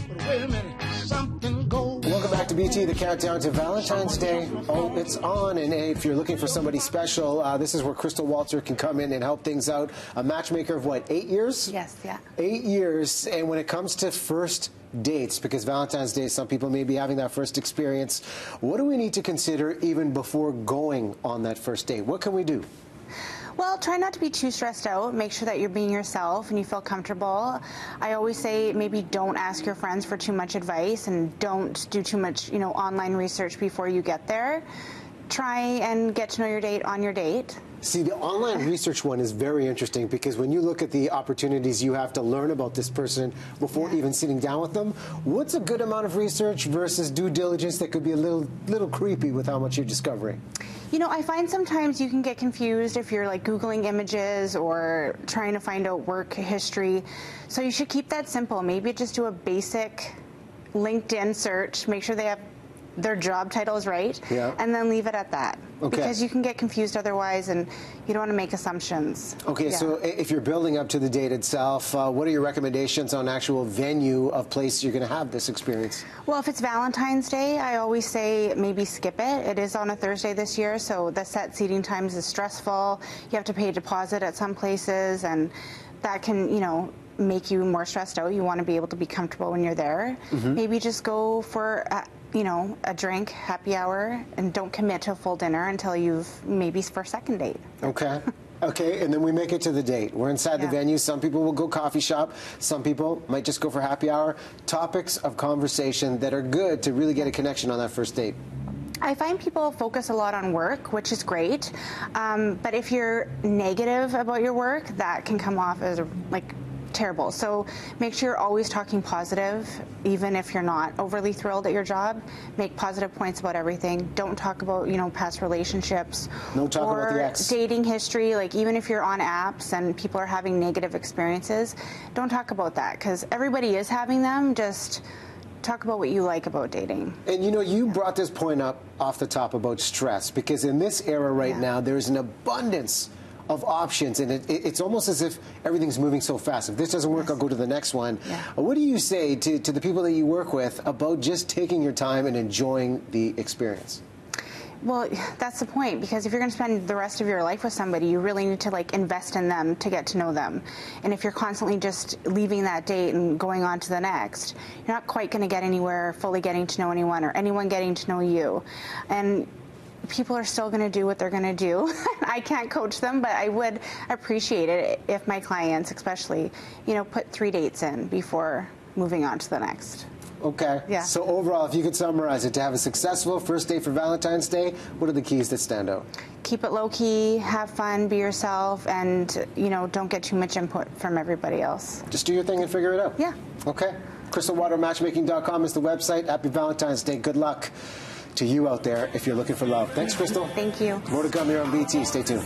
But wait a minute, something goes. Welcome back to BT, the countdown to Valentine's Day. Oh, it's on, and if you're looking for somebody special, this is where Krystal Walter can come in and help things out. A matchmaker of what, 8 years? Yes, yeah. 8 years, and when it comes to first dates, because Valentine's Day, some people may be having that first experience, what do we need to consider even before going on that first date? What can we do? Well, try not to be too stressed out. Make sure that you're being yourself and you feel comfortable. I always say maybe don't ask your friends for too much advice and don't do too much, online research before you get there. Try and get to know your date on your date. See, the online research one is very interesting because when you look at the opportunities you have to learn about this person before even sitting down with them, what's a good amount of research versus due diligence that could be a little creepy with how much you're discovering? I find sometimes you can get confused if you're like Googling images or trying to find out work history. So you should keep that simple. Maybe just do a basic LinkedIn search, make sure they have their job titles right, and then leave it at that. Okay. Because you can get confused otherwise, and you don't want to make assumptions. Okay, so if you're building up to the date itself, what are your recommendations on actual venue of place you're going to have this experience? Well, if it's Valentine's Day, I always say maybe skip it. It is on a Thursday this year, so the set seating times is stressful. You have to pay a deposit at some places, and that can, make you more stressed out. You want to be able to be comfortable when you're there. Maybe just go for a drink, happy hour, and don't commit to a full dinner until you've maybe for a second date. Okay. Okay, and then we make it to the date. We're inside the venue. Some people will go coffee shop. Some people might just go for happy hour. Topics of conversation that are good to really get a connection on that first date. I find people focus a lot on work, which is great. But if you're negative about your work, that can come off as terrible. So make sure you're always talking positive, even if you're not overly thrilled at your job. Make positive points about everything. Don't talk about, past relationships. No talk about the ex. Dating history, even if you're on apps and people are having negative experiences, don't talk about that because everybody is having them. Just talk about what you like about dating. And you brought this point up off the top about stress, because in this era right now, there's an abundance of options, and it's almost as if everything's moving so fast. If this doesn't work, I'll go to the next one. What do you say to the people that you work with about just taking your time and enjoying the experience? Well, that's the point, because if you're going to spend the rest of your life with somebody, you really need to invest in them to get to know them. And if you're constantly just leaving that date and going on to the next, you're not quite going to get anywhere fully getting to know anyone or anyone getting to know you. And people are still going to do what they're going to do. I can't coach them, but I would appreciate it if my clients especially, put 3 dates in before moving on to the next. Okay. Yeah. So overall, if you could summarize it, to have a successful first date for Valentine's Day, what are the keys that stand out? Keep it low-key, have fun, be yourself, and, don't get too much input from everybody else. Just do your thing and figure it out. Yeah. Okay. KrystalWalterMatchmaking.com is the website. Happy Valentine's Day. Good luck to you out there if you're looking for love. Thanks, Krystal. Thank you. More to come here on BT. Stay tuned.